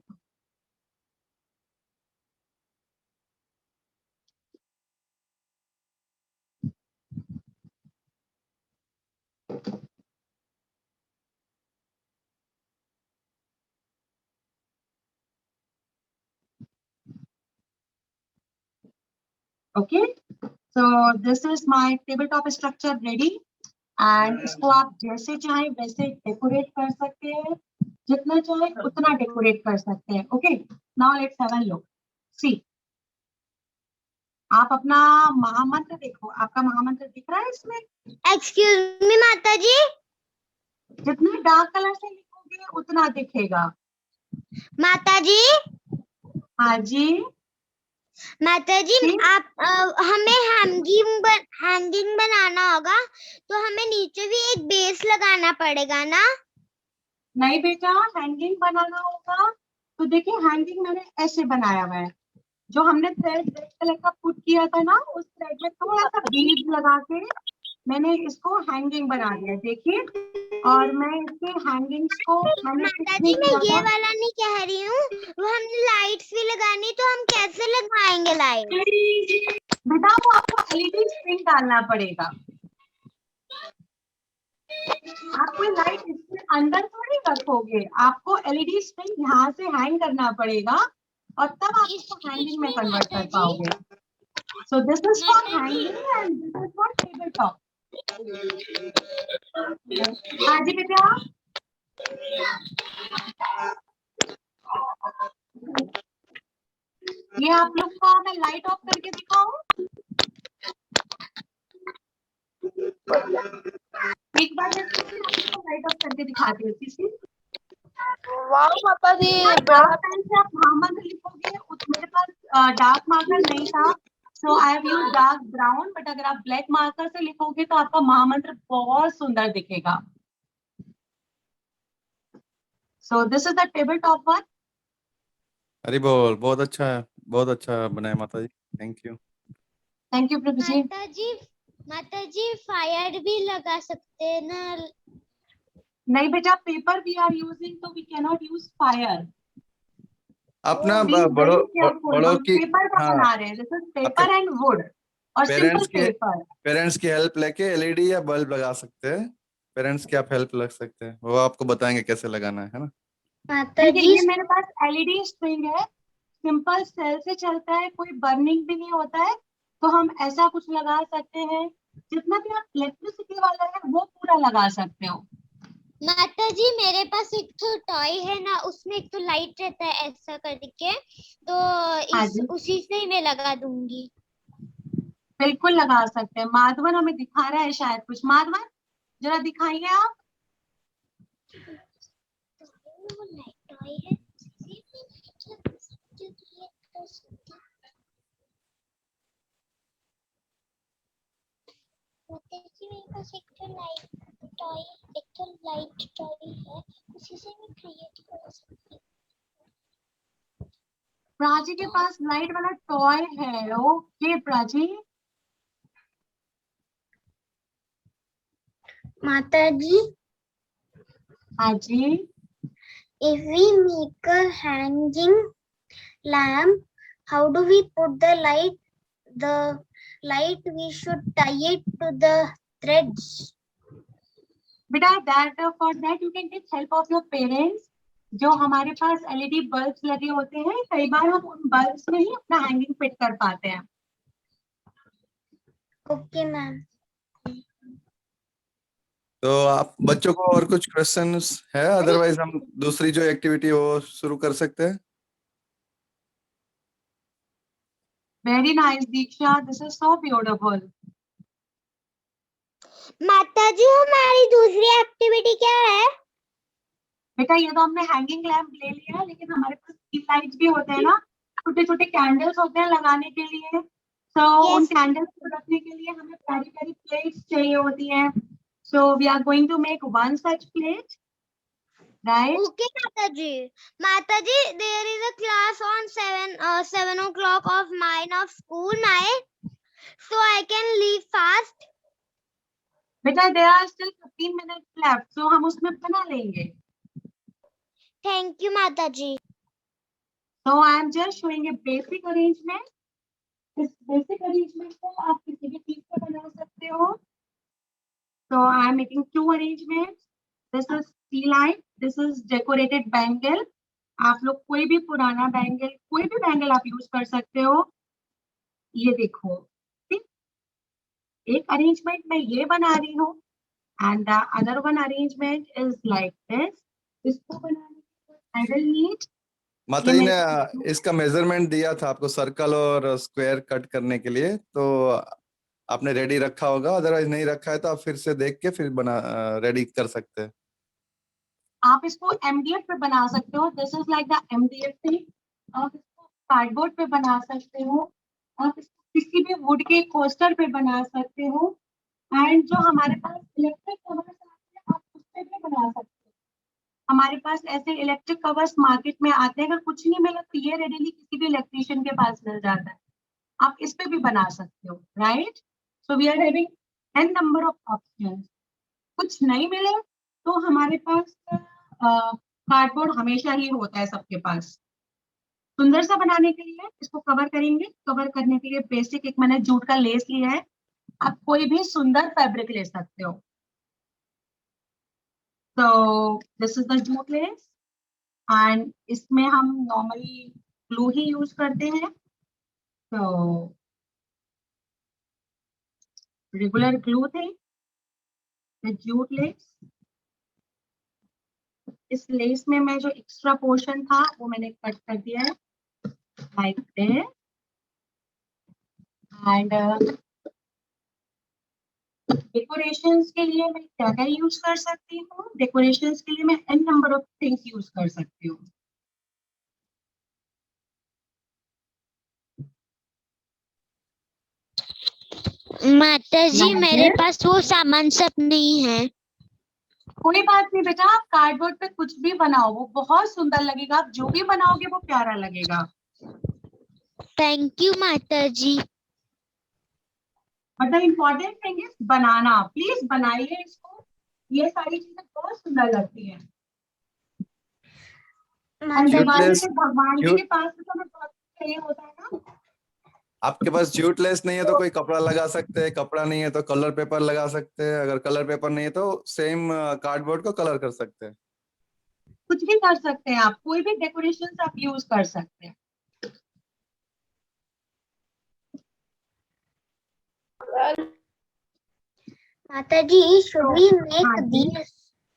Okay, so this is my tabletop structure ready. And इसको आप जैसे चाहे वैसे डेकोरेट कर सकते हैं, जितना चाहे उतना डेकोरेट कर सकते हैं. Okay, now let's have a look. See, आप अपना महामंत्र देखो. आपका महामंत्र दिख रहा है इसमें? एक्सक्यूज मी माताजी. जितना डार्क कलर से लिखोगे उतना दिखेगा. माताजी. हाँ जी. माताजी, आप हमें हैंगिंग बनाना होगा तो हमें नीचे भी एक बेस लगाना पड़ेगा ना? नहीं बेटा, हैंगिंग बनाना होगा तो देखिए हैंगिंग मैंने ऐसे बनाया हुआ है. जो हमने थ्रेड रेड कलर का पुट किया था ना, उस थ्रेड में थोड़ा सा बीड लगा के मैंने इसको हैंगिंग बना दिया. देखिए, और मैं इसके हैंगिंग्स को माताजी मैं ये वाला नहीं कह रही हूँ, वो हमने लाइट्स भी लगानी, तो हम कैसे लगाएंगे लाइट? बेटा वो आपको एलईडी स्ट्रिंग डालना पड़ेगा. आप कोई लाइट इसके अंदर थोड़ी रखोगे, आपको एलईडी स्ट्रिंग यहाँ से हैंग करना पड़ेगा और तब आप इसको हैंगिंग में कन्वर्ट कर पाओगे. सो this is for hanging and this is for table top. हाँ जी बेटा. ये आप लोग को मैं लाइट ऑफ करके दिखाऊं? एक बार लाइट ऑफ करके दिखाती हूँ. किसी वाह माताजी, डार्क पेन से आप महामंत्र लिखोगे. मेरे पास डार्क मार्कर नहीं था, so I have used dark brown. But अगर आप ब्लैक मार्कर से लिखोगे तो आपका महामंत्र बहुत सुंदर दिखेगा. So this is the table top one. Hari बोल. बहुत अच्छा है, बहुत अच्छा बनाया माता जी. Thank you. थैंक यू प्रभु जी. माताजी फायर भी लगा सकते हैं ना? नहीं बेटा, पेपर वी आर यूजिंग, तो we can not use fire. अपना बड़ों की, पेपर का हाँ, बना रहे हैं. This is paper and wood और सिंपल पेपर. पेरेंट्स की हेल्प लेके एलईडी या बल्ब लगा सकते हैं. पेरेंट्स की आप हेल्प लग सकते हैं, वो आपको बताएंगे कैसे लगाना है ना. माताजी ये मेरे पास एलईडी स्ट्रिंग है, सिंपल सेल से चलता है, कोई बर्निंग भी नहीं होता है. तो हम ऐसा कुछ लगा सकते हैं. जितना भी आप इलेक्ट्रिसिटी वाला है वो पूरा लगा सकते हो. माताजी मेरे पास एक तो टॉय है ना, उसमें एक तो लाइट रहता है ऐसा करके, तो उसी से ही मैं लगा दूंगी. बिल्कुल लगा सकते हैं. माधवन हमें दिखा रहा है शायद कुछ. माधवन जरा दिखाइए आप. टॉय है मेरे पास एक तो लाइट टॉय है, उसी से मैं क्रिएट कर सकती हूँ. प्राची के पास लाइट वाला टॉय है. ओके प्राची. माताजी. हाँ जी. If we make a hanging lamp, how do we put the light? The light we should tie it to the threads. बेटा for that you can take help of your parents. जो हमारे पास LED bulbs लगे होते हैं, कई बार हम उन bulbs में ही अपना हैंगिंग फिट कर पाते हैं. Okay ma'am. तो आप बच्चों को और कुछ क्वेश्चंस है? अदरवाइज हम दूसरी जो एक्टिविटी है वो शुरू कर सकते हैं. Very nice Diksha, this is so beautiful. माताजी हमारी दूसरी एक्टिविटी क्या है? बेटा ये तो हमने हैंगिंग लैम्प ले लिया, लेकिन हमारे पास स्ट्रीट लाइट्स भी होते हैं ना, छोटे छोटे कैंडल्स होते हैं लगाने के लिए. तो उन कैंडल्स को रखने के लिए हमें प्यारी प्यारी प्लेट्स चाहिए होती हैं. So we are going to make one such plate right? Okay, Mataji. Mataji, there is a class on 7 o'clock of mine of school, so I can leave fast. बेटा there are still 15 minutes left, so हम उसमें बना लेंगे. Thank you, Mataji. So I am just showing a basic arrangement. इस basic arrangement को आप किसी भी चीज पे बना सकते हो. So I am making two arrangements. This is tea light. This is decorated bangle. आप लोग कोई भी पुराना बैंगल, कोई भी बैंगल आप यूज कर सकते हो. ये देखो, ठीक? एक अरेंजमेंट मैं ये बना रही हूँ and the other one arrangement is like this. इसको बनाने के लिए I will need माता जी ने इसका मेजरमेंट दिया था आपको सर्कल और स्क्वायर कट करने के लिए, तो आपने रेडी रखा होगा, अदरवाइज नहीं रखा है तो आप फिर से देख के फिर बना रेडी कर सकते हैं. आप इसको MDF पे बना सकते हो. This is like the MDF thing. आप इसको कार्डबोर्ड पे बना सकते हो. आप इसको किसी भी वुड के कोस्टर पे बना सकते हो. एंड जो हमारे पास इलेक्ट्रिक कवर्स आते हैं आप उस पे भी बना सकते हो. हमारे पास ऐसे इलेक्ट्रिक कवर्स मार्केट में आते हैं. अगर कुछ नहीं मिला तो ये रेडीली किसी भी इलेक्ट्रिशियन के पास मिल जाता है. आप इस पे भी बना सकते हो, right? So we are having n number of options. कुछ नहीं मिले तो हमारे पास कार्डबोर्ड हमेशा ही होता है सबके पास. सुंदर सा बनाने के लिए इसको कवर करेंगे. कवर करने के लिए बेसिक एक मैंने जूट का लेस लिया है. आप कोई भी सुंदर फैब्रिक ले सकते हो. तो this is the jute less and इसमें हम नॉर्मली ग्लू ही यूज करते हैं. तो रेगुलर ग्लू थे, जूट लेस. इस लेस में मैं जो एक्स्ट्रा पोर्शन था वो मैंने कट कर दिया है लाइक दिस. एंड डेकोरेशंस के लिए मैं क्या क्या यूज कर सकती हूँ? डेकोरेशंस के लिए मैं n number of things use कर सकती हूँ. माताजी, मेरे पास वो सामान सब नहीं है. कोई बात नहीं बेटा, आप कार्डबोर्ड पे कुछ भी बनाओ, वो बहुत सुंदर लगेगा. आप जो भी बनाओगे वो प्यारा लगेगा. थैंक यू माताजी. But the important thing is banana. Please बनाइए इसको. ये सारी चीजें बहुत सुंदर लगती हैं. दिवाली पे भगवान जी के पास तो हमें बहुत चाहिए होता है ना. आपके पास जूट लेस नहीं है तो कोई कपड़ा लगा सकते हैं, कपड़ा नहीं है तो कलर पेपर लगा सकते हैं, अगर कलर पेपर नहीं है तो सेम कार्डबोर्ड को कलर कर सकते हैं. कुछ भी कर सकते हैं आप. कोई भी डेकोरेशन आप यूज कर सकते हैं. Mataji, should we make हाँ जी. this?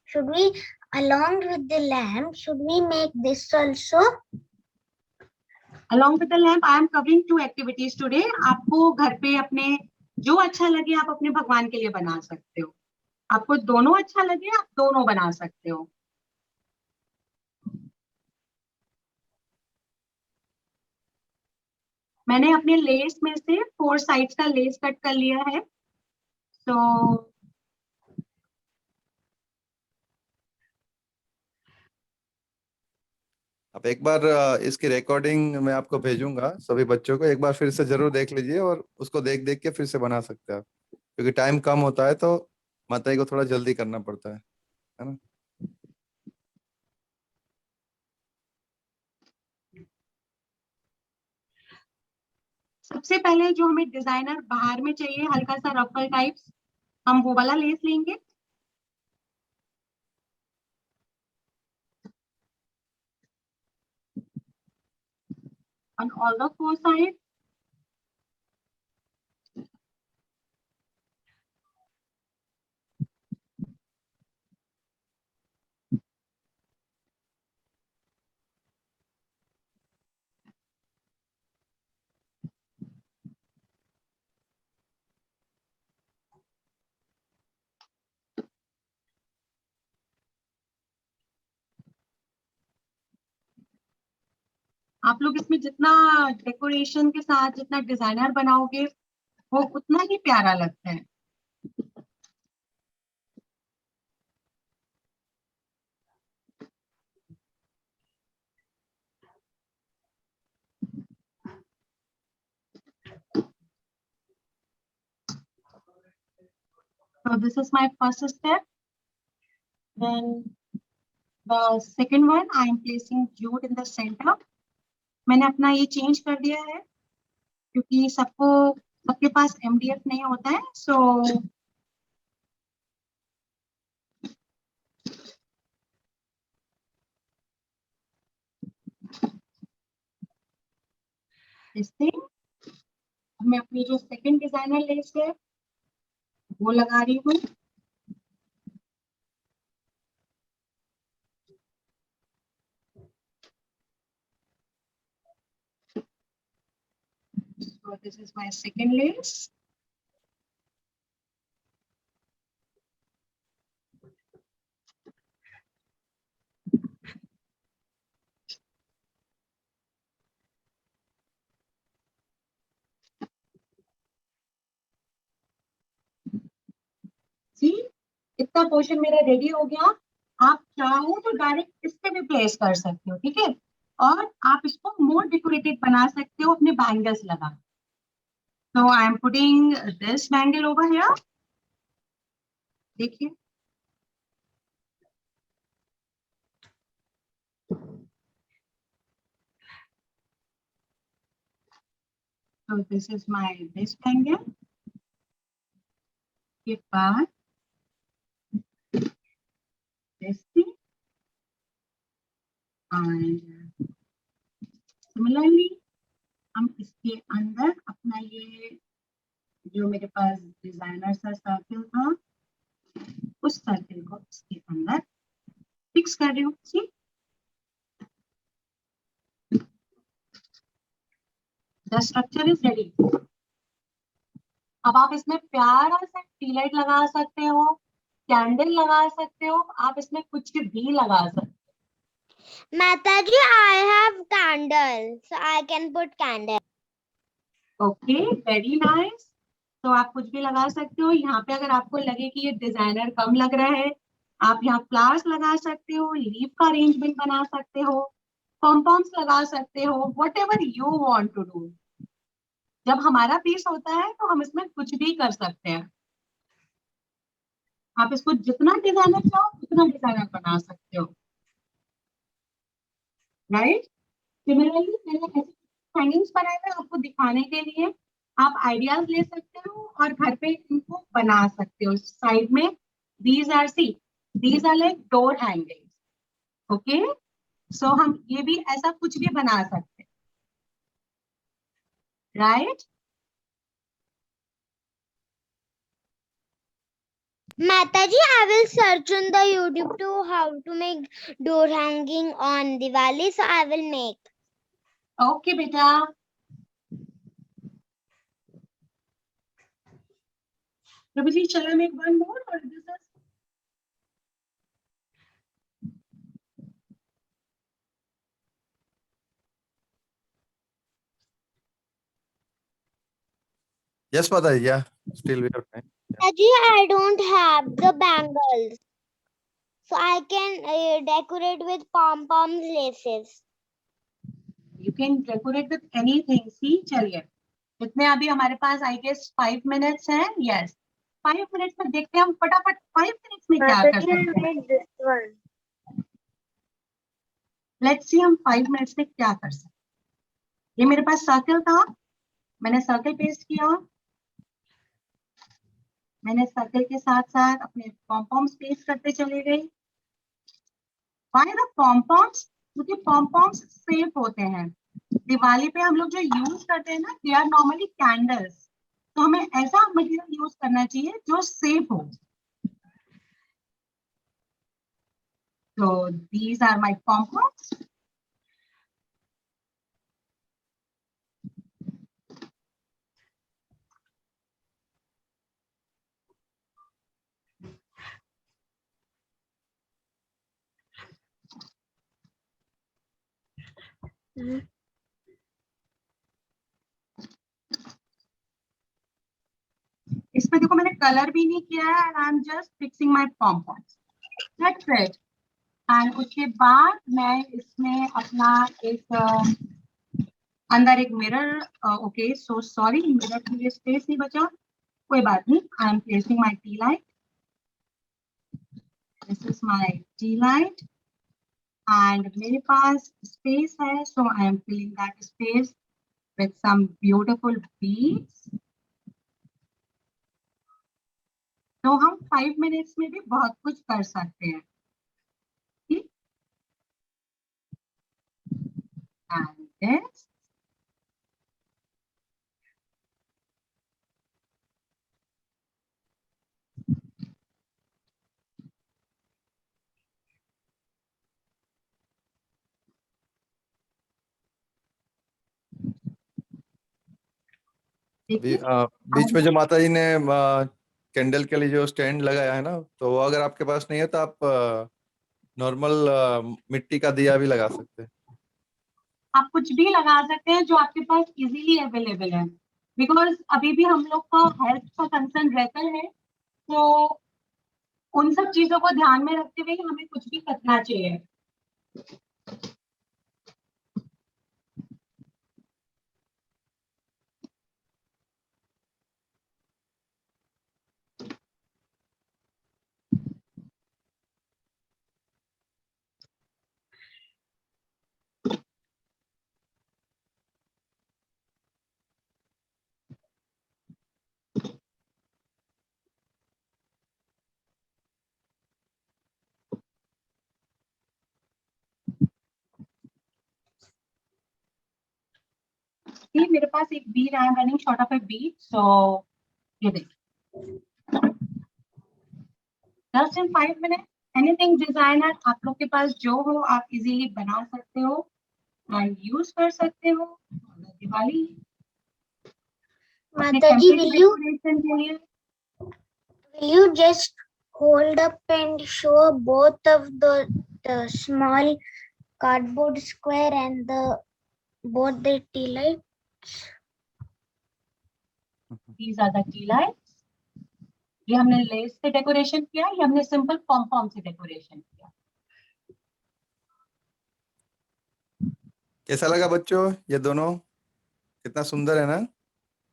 Should we, along with the lamp, should we make this also? Along with the lamp, I am covering two activities today. आपको घर पे अपने जो अच्छा लगे आप अपने भगवान के लिए बना सकते हो. आपको दोनों अच्छा लगे आप दोनों बना सकते हो. मैंने अपने लेस में से 4 साइड्स का लेस कट कर लिया है. तो आप एक बार इसकी रिकॉर्डिंग मैं आपको भेजूंगा सभी बच्चों को, एक बार फिर से जरूर देख लीजिए और उसको देख देख के फिर से बना सकते हैं आप, क्योंकि टाइम कम होता है तो माता जी को थोड़ा जल्दी करना पड़ता है ना. सबसे पहले जो हमें डिजाइनर बाहर में चाहिए हल्का सा रफल टाइप्स, हम वो वाला लेस लेंगे. on all the 4 sides. आप लोग इसमें जितना डेकोरेशन के साथ जितना डिजाइनर बनाओगे वो उतना ही प्यारा लगता है. So this is my first step. Then the second one, I am placing jute in the center. मैंने अपना ये चेंज कर दिया है क्योंकि सबके पास MDF नहीं होता है. So this thing, मैं अपनी जो सेकंड डिजाइनर लेस है वो लगा रही हूँ. So this is my second lace. See, इतना पोर्शन मेरा रेडी हो गया. आप चाहो तो डायरेक्ट इस पे भी प्लेस कर सकते हो, ठीक है. और आप इसको मोर डेकोरेटिव बना सकते हो अपने बैंगल्स लगा. So I am putting this bangle over here. देखिए. So this is my this bangle. के बाद this thing. And similarly हम इसके अंदर अपना ये जो मेरे पास डिजाइनर सा सर्कल था उस सर्कल को इसके अंदर फिक्स कर रही हूँ. सी, द स्ट्रक्चर इज रेडी. अब आप इसमें प्यारा सा टी लाइट लगा सकते हो, कैंडल लगा सकते हो, आप इसमें कुछ भी लगा सकते हो. Mataji, I have candle, so I can put candle. Okay, very nice. तो आप कुछ भी लगा सकते हो. यहाँ पे अगर आपको लगे कि ये डिजाइनर कम लग रहा है, आप यहाँ फ्लावर्स लगा सकते हो, लीफ का अरेंजमेंट बना सकते हो, पॉम्पॉम्स लगा सकते हो, whatever you want to do. जब हमारा पीस होता है तो हम इसमें कुछ भी कर सकते हैं. आप इसको जितना डिजाइनर चाहो उतना डिजाइनर बना सकते हो. राइट. सिमिलरली मैंने ऐसे हैंगिंग्स बनाए हुए आपको दिखाने के लिए. आप आइडियाज ले सकते हो और घर पे इनको बना सकते हो. साइड में these are like door hangings. Okay, so हम ये भी ऐसा कुछ भी बना सकते हैं. Right. Mataji, I will search on the YouTube to how to make door hanging on Diwali, so I will make. Okay बेटा. प्रभु जी, shall I make one more or this is? Yes, Mataji. Yeah, still we have time. Mataji, I don't have the bangles, so I can decorate with pom-poms laces. You can decorate with anything. See, चलिए इतने अभी हमारे पास I guess 5 minutes हैं. Yes, 5 minutes में देखते हैं हम फटाफट 5 मिनट्स में क्या कर सकते हैं. लेट्स सी हम 5 मिनट्स में क्या कर सकते हैं. ये मेरे पास सर्कल था, मैंने सर्कल पेस्ट किया. मैंने सर्कल के साथ साथ अपने पॉम्पॉम्स पेस्ट करते चले गई. Why the pompoms? क्योंकि पॉम्पॉम्स सेफ होते हैं. दिवाली पे हम लोग जो यूज करते हैं ना, दे आर नॉर्मली कैंडल्स. तो हमें ऐसा मटेरियल यूज करना चाहिए जो सेफ हो. तो दीज आर माय पॉम्पॉम्स. इसमें देखो मैंने कलर भी नहीं किया है. And I am just fixing my pompoms. That's it. And उसके बाद मैं इसमें अपना एक अंदर एक mirror. Okay, so sorry, mirror के लिए स्पेस नहीं बचा. कोई बात नहीं. I am placing my tea light. This is my tea light. And मेरे पास space है, so I am filling that space with some beautiful beads. तो हम 5 minutes में भी बहुत कुछ कर सकते हैं. ठीक? And this. अभी बीच में जो माता जी ने कैंडल के लिए जो स्टैंड लगाया है ना, तो वो अगर आपके पास नहीं है तो आप नॉर्मल मिट्टी का दिया भी लगा सकते हैं. आप कुछ भी लगा सकते हैं जो आपके पास इजीली अवेलेबल है, बिकॉज अभी भी हम लोग का हेल्थ का कंसर्न रहता है, तो उन सब चीजों को ध्यान में रखते हुए हमें कुछ भी करना चाहिए. ये मेरे पास एक bead, I am running short of a bead, so ये देखिए, just in 5 minutes anything designer आप लोग के पास जो हो आप इजीली बना सकते हो एंड यूज कर सकते हो. दिवाली Mataji, डेकोरेशन के लिए will you just hold up and show both of the small cardboard square and both the tea lights? these are the tea lights. ये हमने लेस से डेकोरेशन किया, ये हमने सिंपल पॉम से डेकोरेशन किया. कैसा लगा बच्चों ये दोनों? कितना सुंदर है ना?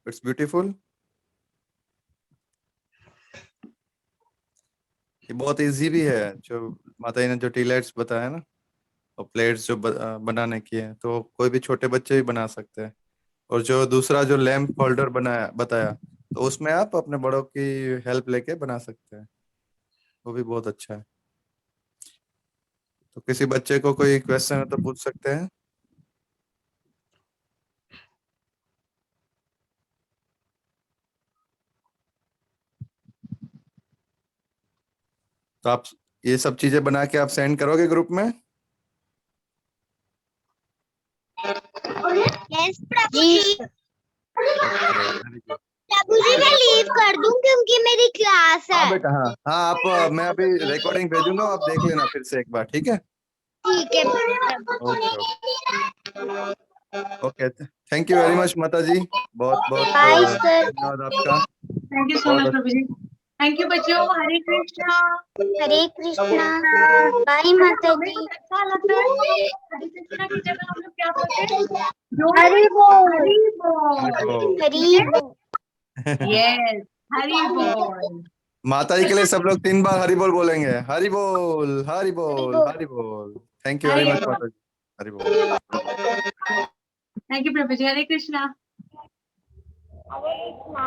It's beautiful. ये बहुत इजी भी है, जो माता जी ने जो टी लाइट्स बताया ना, और प्लेट्स जो बनाने की है, तो कोई भी छोटे बच्चे भी बना सकते हैं. और जो दूसरा जो लैंप होल्डर बताया, तो उसमें आप अपने बड़ों की हेल्प लेके बना सकते हैं, वो भी बहुत अच्छा है. तो किसी बच्चे को कोई क्वेश्चन है तो पूछ सकते हैं. तो आप ये सब चीजें बना के आप सेंड करोगे ग्रुप में? Yes, Prabhuji. प्रभुजी मैं लीव कर दूं क्योंकि मेरी क्लास है. हाँ बेटा, हाँ हाँ, आप मैं अभी रिकॉर्डिंग भेजूंगा, आप देख लेना फिर से एक बार, ठीक है? ठीक है okay okay. Thank you very much माता जी, बहुत बहुत बाय सर. धन्यवाद आपका. थैंक यू सो मच प्रभु जी. थैंक यू बच्चों. हरे कृष्णा. हरे कृष्णा. बाय माता हमें जी. कुछ अच्छा लगता है तो हरे कृष्णा की जगह हम लोग क्या बोलते हैं? हरि बोल. हरि बोल. हरि बोल. यस, हरि बोल. माता जी के लिए सब लोग 3 बार हरि बोल बोलेंगे. हरि बोल, हरि बोल, हरि बोल. थैंक यू वेरी मच माता जी. हरि बोल. थैंक यू प्रभु जी. हरे कृष्णा. हरे कृष्णा.